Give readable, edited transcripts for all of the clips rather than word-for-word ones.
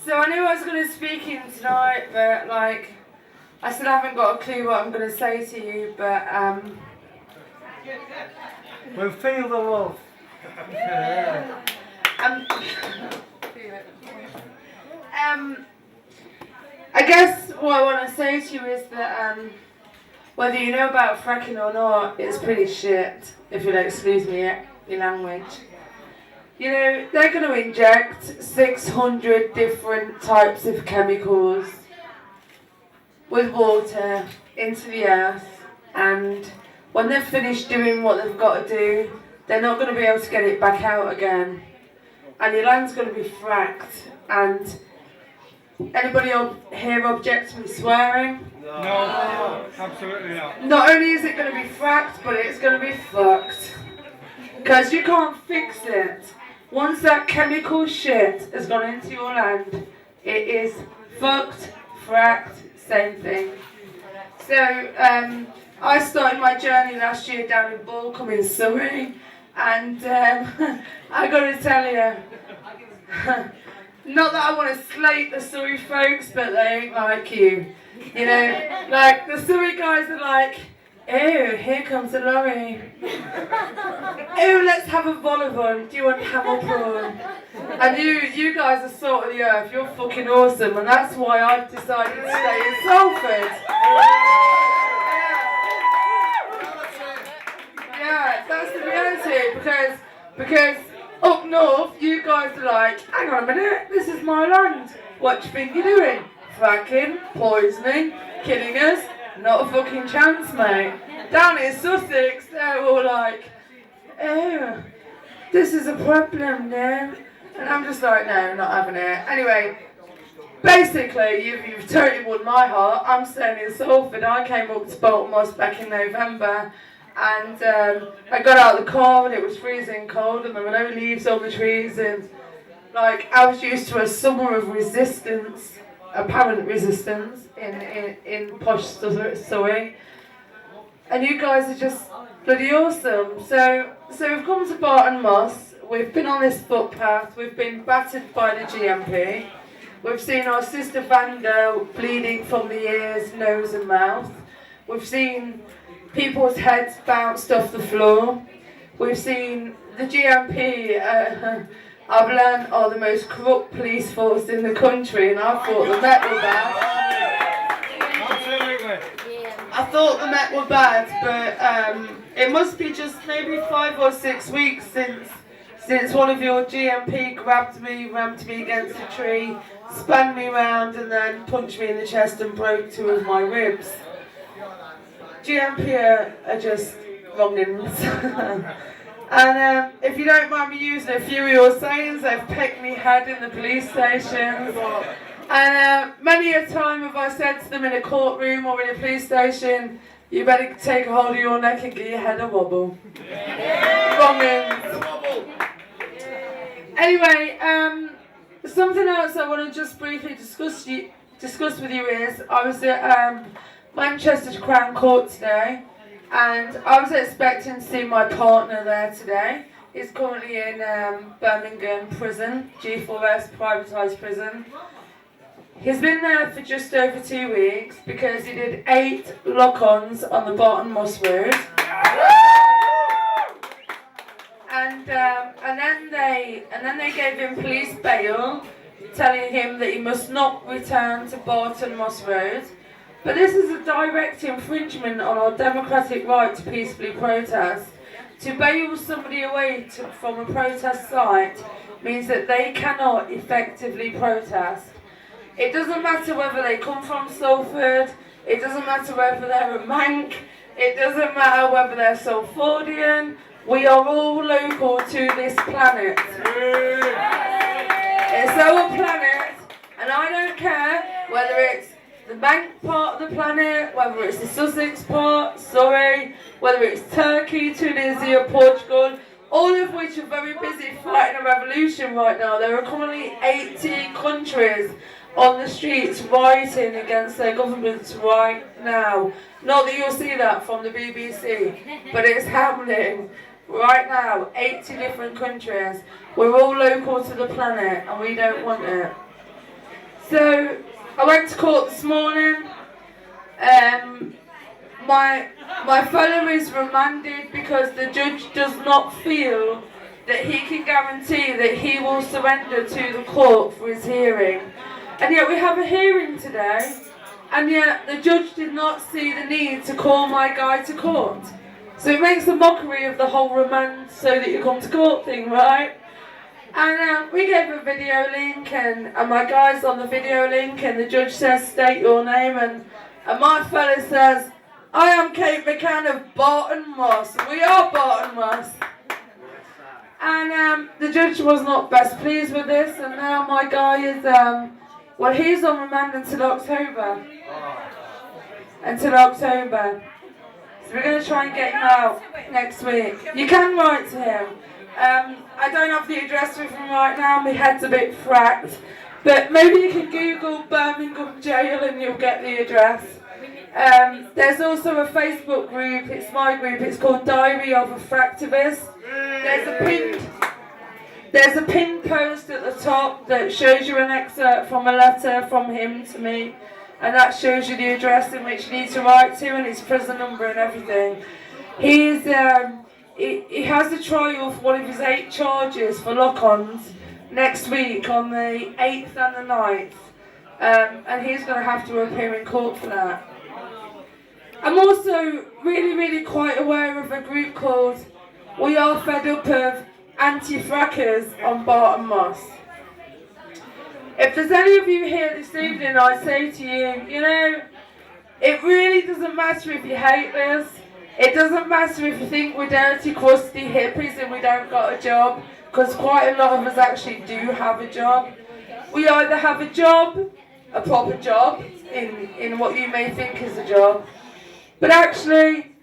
So I knew I was going to speak in tonight, but like, I still haven't got a clue what I'm going to say to you, but we'll feel the love. I guess what I want to say to you is that whether you know about fracking or not, it's pretty shit, if you'll excuse me your language. You know, they're going to inject 600 different types of chemicals with water into the earth, and when they've finished doing what they've got to do, they're not going to be able to get it back out again. And your land's going to be fracked. And anybody here object to me swearing? No, absolutely not. Not only is it going to be fracked, but it's going to be fucked. Because you can't fix it. Once that chemical shit has gone into your land, it is fucked, fracked, same thing. So, I started my journey last year down in Balcombe in Surrey, and I got to tell you, not that I want to slate the Surrey folks, but they ain't like you. You know, like the Surrey guys are like, oh, here comes a lorry. Oh, let's have a vol au vent. Do you want ham or prawn? And you guys are salt of the earth. You're fucking awesome, and that's why I've decided to stay in Salford. Yeah, that's the reality. Because up north, you guys are like, hang on a minute, this is my land. What do you think you're doing? Fracking, poisoning, killing us? Not a fucking chance, mate. Down in Sussex, they're all like, oh, this is a problem now. And I'm just like, no, not having it. Anyway, basically, you've totally won my heart. I'm staying in Salford. I came up to Bolton Moss back in November. And I got out of the car and it was freezing cold and there were no leaves on the trees. And like, I was used to a summer of resistance, apparent resistance in posh Surrey, and you guys are just bloody awesome. So we've come to Barton Moss, we've been on this footpath, we've been battered by the GMP, we've seen our sister Vanda bleeding from the ears, nose and mouth, we've seen people's heads bounced off the floor, we've seen the GMP, I've learned are the most corrupt police force in the country, and I thought the Met were bad. Absolutely. I thought the Met were bad, but it must be just maybe 5 or 6 weeks since one of your GMP grabbed me, rammed me against a tree, spun me round, and then punched me in the chest and broke 2 of my ribs. GMP are just wrongins. And if you don't mind me using a few of your sayings, they've pecked me head in the police stations. And many a time have I said to them in a courtroom or in a police station, you better take a hold of your neck and give your head a wobble. Wrongins. Anyway, something else I want to just briefly discuss with you is, I was at Manchester Crown Court today. And I was expecting to see my partner there today. He's currently in Birmingham prison, G4S privatised prison. He's been there for just over 2 weeks because he did 8 lock-ons on the Barton Moss Road. And then they gave him police bail, telling him that he must not return to Barton Moss Road. But this is a direct infringement on our democratic right to peacefully protest. To bail somebody away from a protest site means that they cannot effectively protest. It doesn't matter whether they come from Salford, it doesn't matter whether they're a Manc, it doesn't matter whether they're Salfordian, we are all local to this planet. It's our planet, and I don't care whether it's the Manc part of the planet, whether it's the Sussex part, Surrey, whether it's Turkey, Tunisia, Portugal, all of which are very busy fighting a revolution right now. There are currently 80 countries on the streets rioting against their governments right now. Not that you'll see that from the BBC, but it's happening right now. 80 different countries. We're all local to the planet and we don't want it. So I went to court this morning. My fellow is remanded because the judge does not feel that he can guarantee that he will surrender to the court for his hearing. And yet we have a hearing today, and yet the judge did not see the need to call my guy to court. So it makes a mockery of the whole remand so that you come to court thing, right? And we gave a video link, and my guy's on the video link, and the judge says, state your name, and my fella says, I am Kate McCann of Barton Moss. We are Barton Moss. And the judge was not best pleased with this, and now my guy is, well, he's on remand until October. Until October. So we're going to try and get him out next week. You can write to him. I don't have the address with him right now, my head's a bit fracked. But maybe you can Google Birmingham Jail and you'll get the address. There's also a Facebook group, it's my group, it's called Diary of a Fracktivist. There's a pinned post at the top that shows you an excerpt from a letter from him to me, and that shows you the address in which you need to write to and his prison number and everything. He has a trial for one of his 8 charges for lock-ons next week on the 8th and the 9th, and he's going to have to appear in court for that. I'm also really quite aware of a group called We Are Fed Up of Anti-frackers on Barton Moss. If there's any of you here this evening, I say to you, you know, it really doesn't matter if you hate this. It doesn't matter if you think we're dirty, crusty hippies and we don't got a job, because quite a lot of us actually do have a job. We either have a job, a proper job, in what you may think is a job, but actually,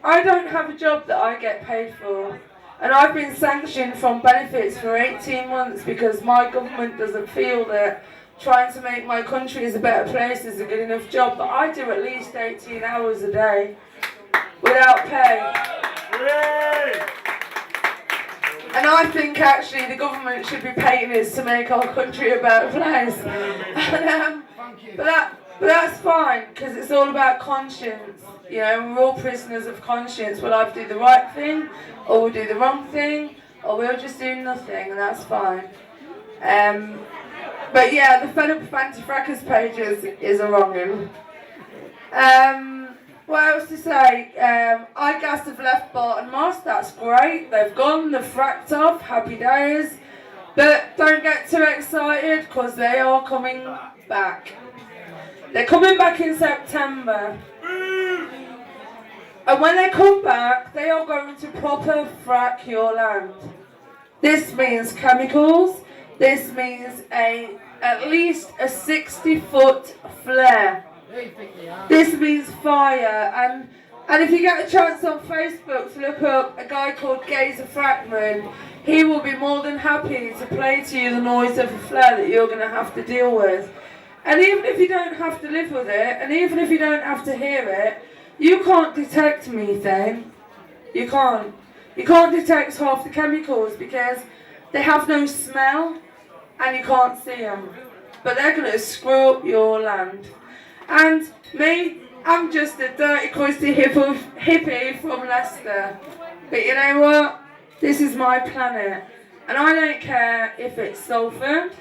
I don't have a job that I get paid for. And I've been sanctioned from benefits for 18 months because my government doesn't feel that trying to make my country as a better place is a good enough job. But I do at least 18 hours a day without pay. And I think actually the government should be paying us to make our country a better place. But that's fine, because it's all about conscience. You know, we're all prisoners of conscience. We'll either do the right thing, or we'll do the wrong thing, or we'll just do nothing, and that's fine. But yeah, the Fed Up of Anti-Frackers page is a wrong one. What else to say? iGas have left Barton Moss, that's great. They've gone, they've fracked off, happy days. But don't get too excited, because they are coming back. They're coming back in September. And when they come back, they are going to proper frack your land. This means chemicals. This means at least a 60-foot flare. This means fire. And if you get a chance on Facebook to look up a guy called Gazer Frackman, he will be more than happy to play to you the noise of a flare that you're going to have to deal with. And even if you don't have to live with it, and even if you don't have to hear it, you can't detect methane. You can't. You can't detect half the chemicals because they have no smell and you can't see them. But they're going to screw up your land. And me, I'm just a dirty, crusty hippie from Leicester. But you know what? This is my planet. And I don't care if it's Salford.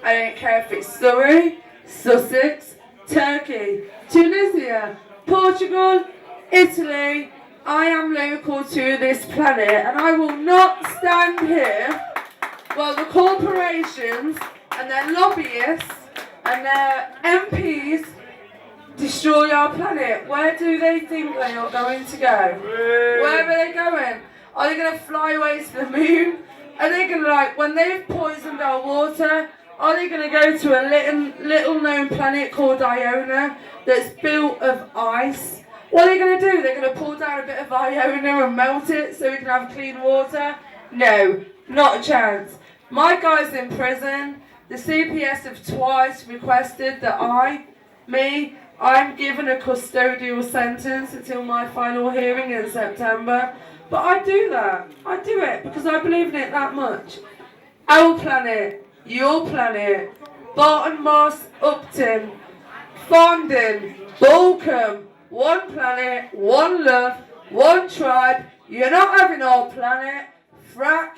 I don't care if it's Surrey, Sussex, Turkey, Tunisia, Portugal, Italy. I am local to this planet, and I will not stand here while the corporations and their lobbyists and their MPs destroy our planet. Where do they think they are going to go? Where are they going? Are they going to fly away to the moon? Are they going to, when they've poisoned our water, are they going to go to a little known planet called Iona that's built of ice? What are they going to do? They're going to pour down a bit of Iona and melt it so we can have clean water? No, not a chance. My guy's in prison. The CPS have twice requested that I'm given a custodial sentence until my final hearing in September. But I do that. I do it because I believe in it that much. Our planet. Your planet, Barton Moss, Upton, Fondon, Balcombe, one planet, one love, one tribe. You're not having our planet. Frack